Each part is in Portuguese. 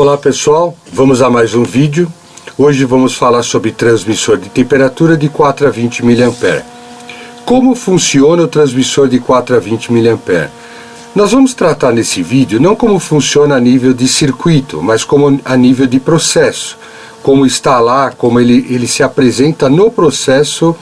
Olá pessoal, vamos a mais um vídeo. Hoje vamos falar sobre transmissor de temperatura de 4 a 20 mA. Como funciona o transmissor de 4 a 20 mA? Nós vamos tratar nesse vídeo não como funciona a nível de circuito, mas como a nível de processo. Como está lá, como ele se apresenta no processo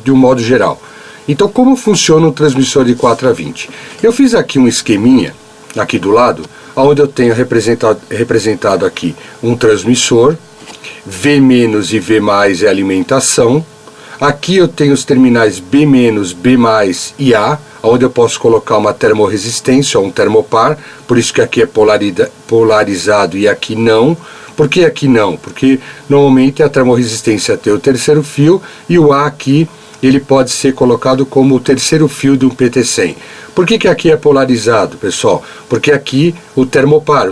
de um modo geral. Então, como funciona um transmissor de 4 a 20? Eu fiz aqui um esqueminha, aqui do lado, onde eu tenho representado aqui um transmissor, V- e V+ é alimentação. Aqui eu tenho os terminais B-, B+ e A, onde eu posso colocar uma termorresistência ou um termopar, por isso que aqui é polarizado e aqui não. Por que aqui não? Porque normalmente a termorresistência tem o terceiro fio e o A aqui ele pode ser colocado como o terceiro fio de um PT100. Por que aqui é polarizado, pessoal? Porque aqui o termopar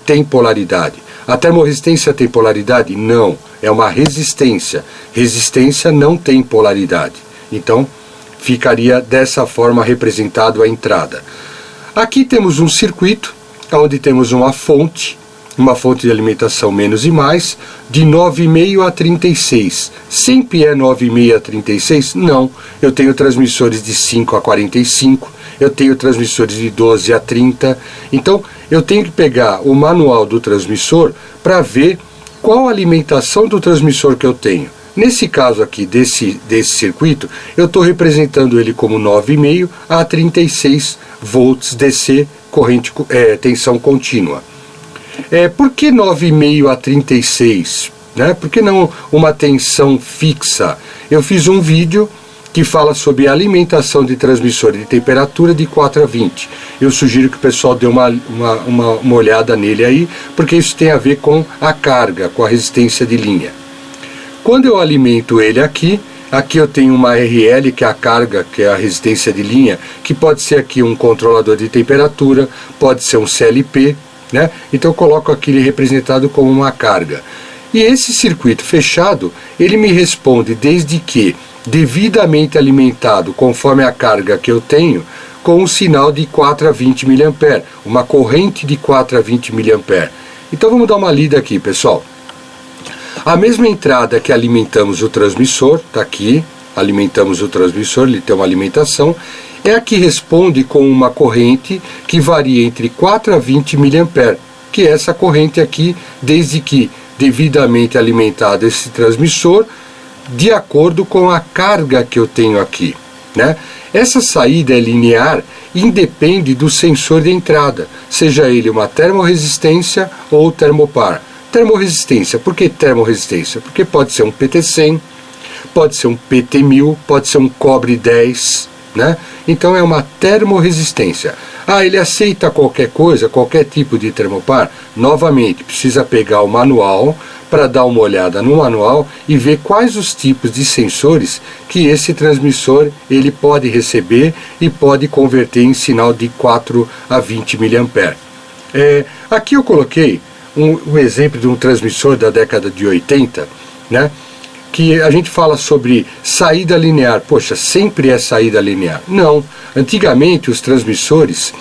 tem polaridade. A termorresistência tem polaridade? Não, é uma resistência. Resistência não tem polaridade. Então, ficaria dessa forma representado a entrada. Aqui temos um circuito, onde temos uma fonte de alimentação menos e mais, de 9,5 a 36. Sempre é 9,5 a 36? Não. Eu tenho transmissores de 5 a 45, eu tenho transmissores de 12 a 30. Então, eu tenho que pegar o manual do transmissor para ver qual a alimentação do transmissor que eu tenho. Nesse caso aqui, desse circuito, eu estou representando ele como 9,5 a 36 volts DC, tensão contínua. Por que 9,5 a 36? Né? Por que não uma tensão fixa? Eu fiz um vídeo que fala sobre a alimentação de transmissor de temperatura de 4 a 20. Eu sugiro que o pessoal dê uma olhada nele aí, porque isso tem a ver com a carga, com a resistência de linha. Quando eu alimento ele aqui eu tenho uma RL, que é a carga, que é a resistência de linha, que pode ser aqui um controlador de temperatura, pode ser um CLP, né? Então eu coloco aqui representado como uma carga. E esse circuito fechado, ele me responde desde que devidamente alimentado conforme a carga que eu tenho, com um sinal de 4 a 20 mA, uma corrente de 4 a 20 mA. Então vamos dar uma lida aqui, pessoal. A mesma entrada que alimentamos o transmissor, está aqui, alimentamos o transmissor, ele tem uma alimentação, é a que responde com uma corrente que varia entre 4 a 20 mA, que é essa corrente aqui, desde que devidamente alimentado esse transmissor, de acordo com a carga que eu tenho aqui, né? Essa saída é linear, independe do sensor de entrada, seja ele uma termorresistência ou termopar. Termorresistência, por que termorresistência? Porque pode ser um PT100, pode ser um PT1000, pode ser um cobre 10, né? Então é uma termorresistência. Ele aceita qualquer coisa, qualquer tipo de termopar? Novamente, precisa pegar o manual para dar uma olhada no manual e ver quais os tipos de sensores que esse transmissor ele pode receber e pode converter em sinal de 4 a 20 mA. Aqui eu coloquei um exemplo de um transmissor da década de 80, né? Que a gente fala sobre saída linear. Poxa, sempre é saída linear. Não. Antigamente os transmissores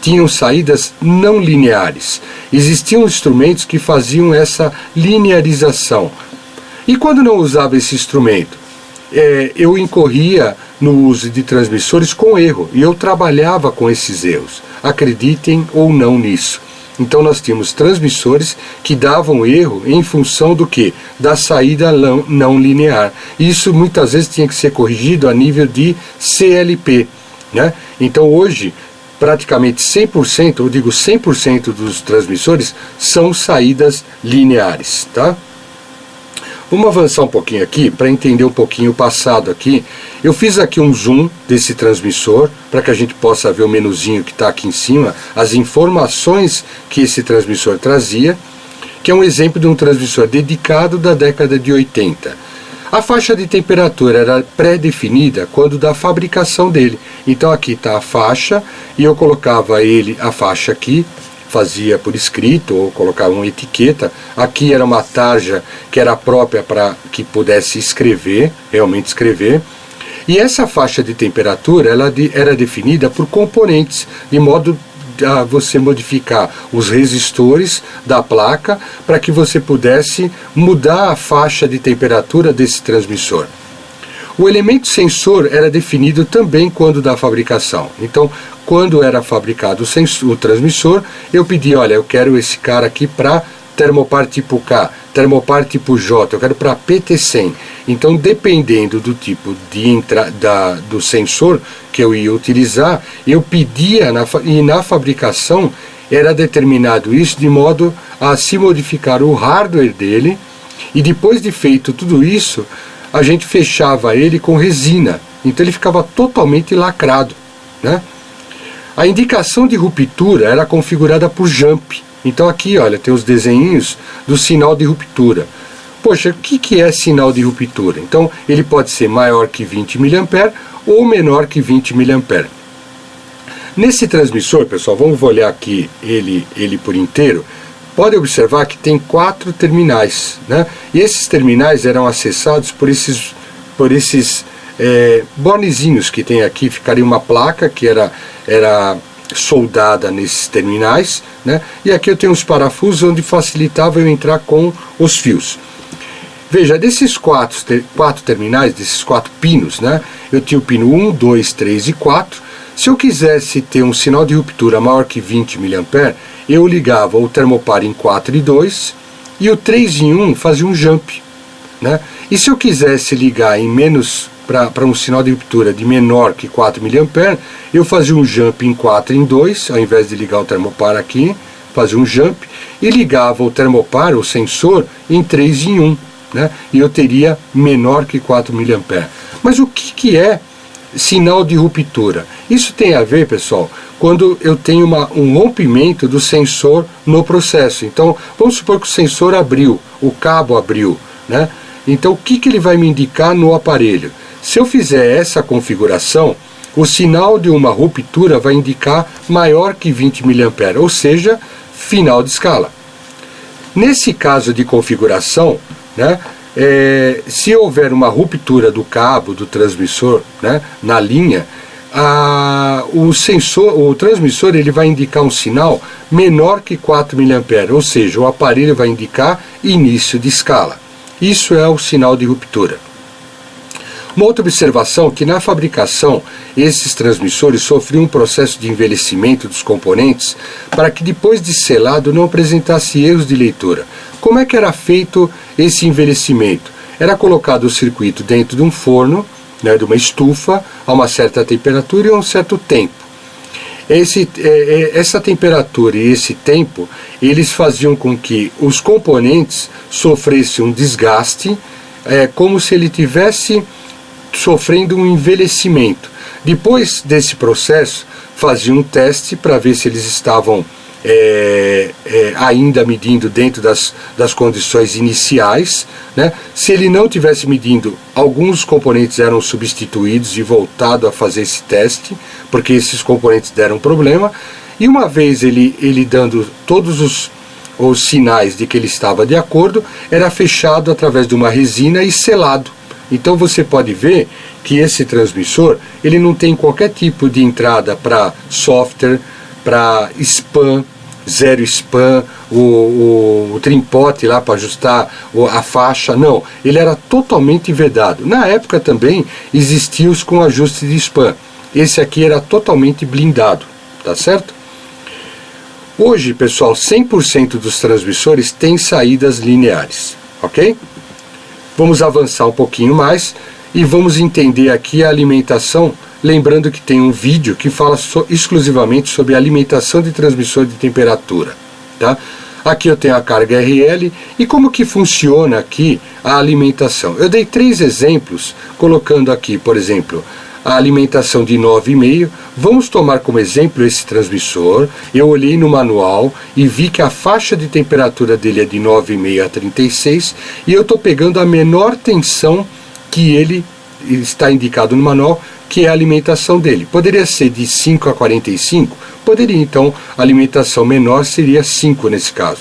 tinham saídas não lineares. Existiam instrumentos que faziam essa linearização. E quando não usava esse instrumento, eu incorria no uso de transmissores com erro. E eu trabalhava com esses erros. Acreditem ou não nisso. Então nós tínhamos transmissores que davam erro em função do que? Da saída não linear. Isso muitas vezes tinha que ser corrigido a nível de CLP, né? Então hoje, praticamente 100%, eu digo 100% dos transmissores são saídas lineares, tá? Vamos avançar um pouquinho aqui para entender um pouquinho o passado aqui. Eu fiz aqui um zoom desse transmissor para que a gente possa ver o menuzinho que está aqui em cima, as informações que esse transmissor trazia, que é um exemplo de um transmissor dedicado da década de 80. A faixa de temperatura era pré-definida quando da fabricação dele. Então aqui está a faixa e eu colocava a faixa aqui, fazia por escrito ou colocava uma etiqueta. Aqui era uma tarja que era própria para que pudesse realmente escrever. E essa faixa de temperatura ela era definida por componentes, de modo a você modificar os resistores da placa para que você pudesse mudar a faixa de temperatura desse transmissor. O elemento sensor era definido também quando da fabricação. Então, quando era fabricado o transmissor, eu pedi, olha, eu quero esse cara aqui para termopar tipo K, termopar tipo J, eu quero para PT100. Então, dependendo do tipo de do sensor que eu ia utilizar, eu pedia, e na fabricação era determinado isso de modo a se modificar o hardware dele, e depois de feito tudo isso, a gente fechava ele com resina, então ele ficava totalmente lacrado, né? A indicação de ruptura era configurada por jump. Então aqui, olha, tem os desenhinhos do sinal de ruptura. Poxa, o que é sinal de ruptura? Então ele pode ser maior que 20 mA ou menor que 20 mA. Nesse transmissor, pessoal, vamos olhar aqui ele por inteiro. Pode observar que tem 4 terminais, né? E esses terminais eram acessados por esses bornezinhos que tem aqui. Ficaria uma placa que era soldada nesses terminais, né? E aqui eu tenho uns parafusos onde facilitava eu entrar com os fios. Veja, desses 4 terminais, desses 4 pinos, né? Eu tinha o pino 1, 2, 3 e 4. Se eu quisesse ter um sinal de ruptura maior que 20 mA, eu ligava o termopar em 4 e 2 e o 3 em 1 fazia um jump, né? E se eu quisesse ligar em menos para um sinal de ruptura de menor que 4 mA, eu fazia um jump em 4 em 2, ao invés de ligar o termopar aqui, fazia um jump e ligava o termopar, o sensor, em 3 em 1, né? E eu teria menor que 4 mA. Mas o que é sinal de ruptura? Isso tem a ver, pessoal, quando eu tenho um rompimento do sensor no processo. Então, vamos supor que o sensor abriu, o cabo abriu, né? Então, o que ele vai me indicar no aparelho? Se eu fizer essa configuração, o sinal de uma ruptura vai indicar maior que 20 mA, ou seja, final de escala. Nesse caso de configuração, né, se houver uma ruptura do cabo do transmissor, né, na linha, o transmissor ele vai indicar um sinal menor que 4 mA, ou seja, o aparelho vai indicar início de escala. Isso é o sinal de ruptura. Uma outra observação é que na fabricação esses transmissores sofriam um processo de envelhecimento dos componentes para que depois de selado não apresentasse erros de leitura. Como é que era feito esse envelhecimento? Era colocado o circuito dentro de um forno, né, de uma estufa, a uma certa temperatura e a um certo tempo. Essa temperatura e esse tempo, eles faziam com que os componentes sofressem um desgaste, como se ele tivesse sofrendo um envelhecimento. Depois desse processo, fazia um teste para ver se eles estavam ainda medindo dentro das condições iniciais, né? Se ele não estivesse medindo, alguns componentes eram substituídos e voltado a fazer esse teste, porque esses componentes deram problema, e uma vez ele dando todos os sinais de que ele estava de acordo, era fechado através de uma resina e selado. Então você pode ver que esse transmissor ele não tem qualquer tipo de entrada para software, para spam, zero spam, o trimpote lá para ajustar a faixa, não, ele era totalmente vedado. Na época também existia os com ajuste de spam, esse aqui era totalmente blindado, tá certo? Hoje, pessoal, 100% dos transmissores têm saídas lineares, ok? Vamos avançar um pouquinho mais e vamos entender aqui a alimentação, lembrando que tem um vídeo que fala exclusivamente sobre a alimentação de transmissor de temperatura, tá? Aqui eu tenho a carga RL e como que funciona aqui a alimentação. Eu dei 3 exemplos, colocando aqui, por exemplo, a alimentação de 9,5. Vamos tomar como exemplo esse transmissor. Eu olhei no manual e vi que a faixa de temperatura dele é de 9,5 a 36 e eu estou pegando a menor tensão que ele está indicado no manual, que é a alimentação dele. Poderia ser de 5 a 45? Poderia, então a alimentação menor seria 5 nesse caso.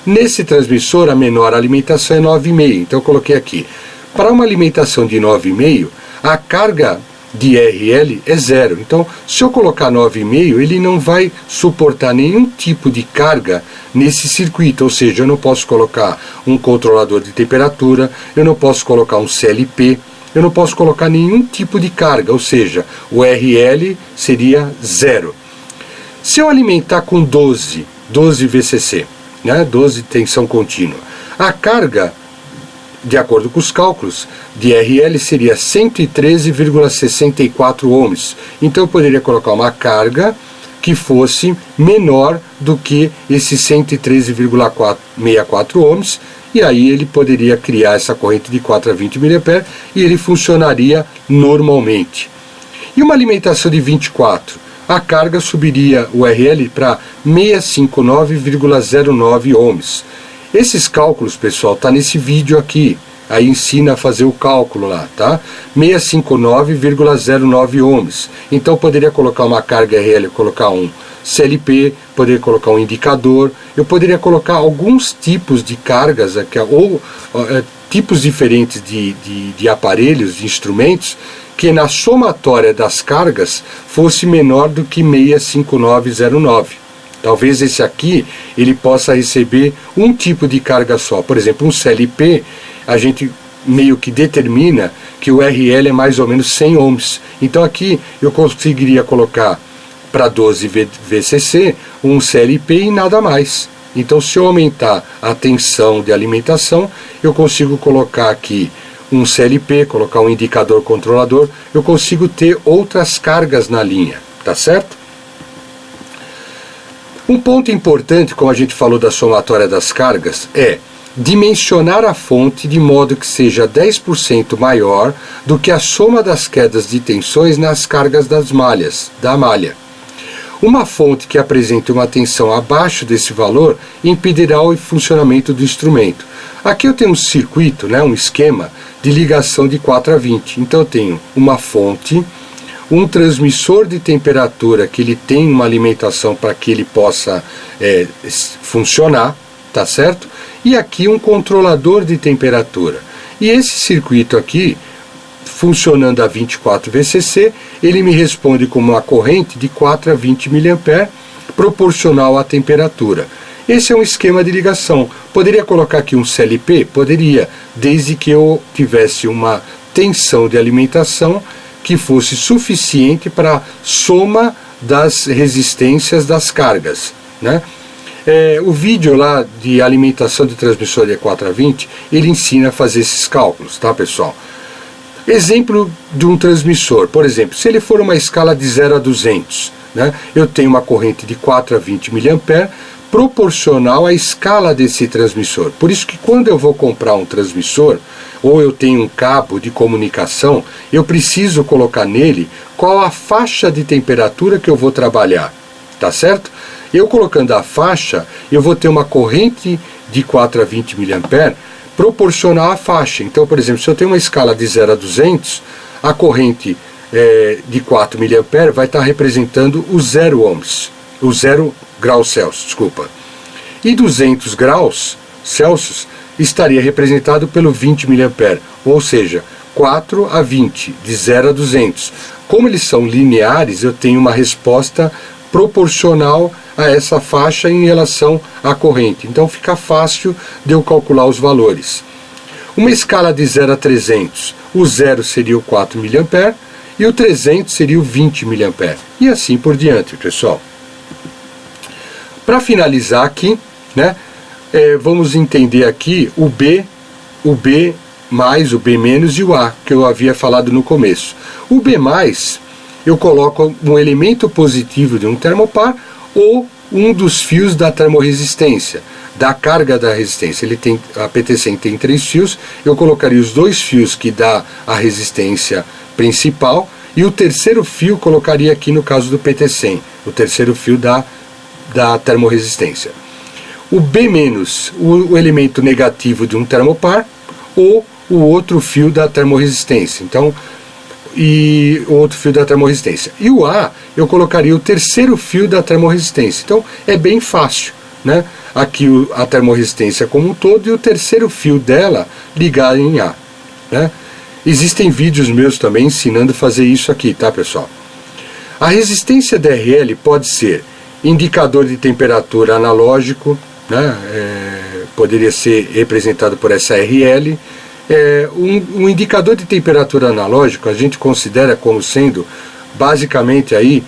Nesse transmissor a menor alimentação é 9,5, então eu coloquei aqui. Para uma alimentação de 9,5, a carga de RL é 0. Então, se eu colocar 9,5, ele não vai suportar nenhum tipo de carga nesse circuito, ou seja, eu não posso colocar um controlador de temperatura, eu não posso colocar um CLP, eu não posso colocar nenhum tipo de carga, ou seja, o RL seria 0. Se eu alimentar com 12 VCC, né, 12 tensão contínua, a carga, de acordo com os cálculos, de RL seria 113,64 ohms. Então eu poderia colocar uma carga que fosse menor do que esses 113,64 ohms, e aí ele poderia criar essa corrente de 4 a 20 mA e ele funcionaria normalmente. E uma alimentação de 24, a carga subiria o RL para 659,09 ohms. Esses cálculos, pessoal, tá nesse vídeo aqui. Aí ensina a fazer o cálculo lá, tá? 659,09 ohms. Então eu poderia colocar uma carga RL, colocar um CLP, poderia colocar um indicador, eu poderia colocar alguns tipos de cargas aqui, ou tipos diferentes de aparelhos, de instrumentos, que na somatória das cargas fosse menor do que 65909. Talvez esse aqui ele possa receber um tipo de carga só. Por exemplo, um CLP, a gente meio que determina que o RL é mais ou menos 100 ohms. Então aqui eu conseguiria colocar para 12 VCC um CLP e nada mais. Então se eu aumentar a tensão de alimentação, eu consigo colocar aqui um CLP, colocar um indicador controlador, eu consigo ter outras cargas na linha, tá certo? Um ponto importante, como a gente falou da somatória das cargas, é dimensionar a fonte de modo que seja 10% maior do que a soma das quedas de tensões nas cargas da malha. Uma fonte que apresente uma tensão abaixo desse valor impedirá o funcionamento do instrumento. Aqui eu tenho um circuito, né, um esquema de ligação de 4 a 20. Então eu tenho uma fonte, um transmissor de temperatura que ele tem uma alimentação para que ele possa funcionar, tá certo? E aqui um controlador de temperatura. E esse circuito aqui, funcionando a 24 VCC, ele me responde com uma corrente de 4 a 20 mA proporcional à temperatura. Esse é um esquema de ligação. Poderia colocar aqui um CLP? Poderia, desde que eu tivesse uma tensão de alimentação que fosse suficiente para a soma das resistências das cargas, né? O vídeo lá de alimentação de transmissor de 4 a 20, ele ensina a fazer esses cálculos, tá, pessoal? Exemplo de um transmissor, por exemplo, se ele for uma escala de 0 a 200, né, eu tenho uma corrente de 4 a 20 mA proporcional à escala desse transmissor. Por isso que quando eu vou comprar um transmissor, ou eu tenho um cabo de comunicação, eu preciso colocar nele qual a faixa de temperatura que eu vou trabalhar, tá certo? Eu colocando a faixa, eu vou ter uma corrente de 4 a 20 mA proporcional à faixa. Então, por exemplo, se eu tenho uma escala de 0 a 200, a corrente de 4 mA vai estar representando o 0 ohms, o 0 graus Celsius, desculpa. E 200 graus Celsius estaria representado pelo 20 mA, ou seja, 4 a 20, de 0 a 200. Como eles são lineares, eu tenho uma resposta proporcional a essa faixa em relação à corrente. Então fica fácil de eu calcular os valores. Uma escala de 0 a 300, o 0 seria o 4 mA e o 300 seria o 20 mA. E assim por diante, pessoal. Para finalizar aqui, né, vamos entender aqui o B mais, o B menos e o A, que eu havia falado no começo. O B mais, eu coloco um elemento positivo de um termopar ou um dos fios da termorresistência, da carga da resistência. A PT100 tem 3 fios, eu colocaria os 2 fios que dá a resistência principal e o terceiro fio colocaria aqui no caso do PT100, o terceiro fio da termorresistência. O B menos, o elemento negativo de um termopar ou o outro fio da termorresistência. Então, e o outro fio da termorresistência. E o A, eu colocaria o terceiro fio da termorresistência. Então, é bem fácil, né? Aqui a termorresistência como um todo e o terceiro fio dela ligado em A, né? Existem vídeos meus também ensinando a fazer isso aqui, tá, pessoal? A resistência DRL pode ser indicador de temperatura analógico, né? Poderia ser representado por essa RL. Um indicador de temperatura analógico a gente considera como sendo basicamente aí,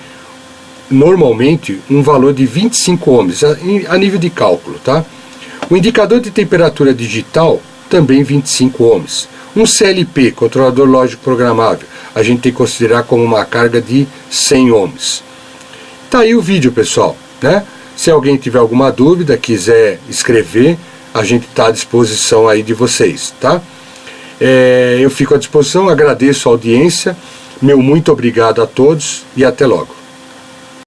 normalmente, um valor de 25 ohms a nível de cálculo, tá? O indicador de temperatura digital também 25 ohms. Um CLP, controlador lógico programável, a gente tem que considerar como uma carga de 100 ohms. Tá aí o vídeo, pessoal, né? Se alguém tiver alguma dúvida, quiser escrever, a gente está à disposição aí de vocês, tá? Eu fico à disposição, agradeço a audiência, meu muito obrigado a todos e até logo.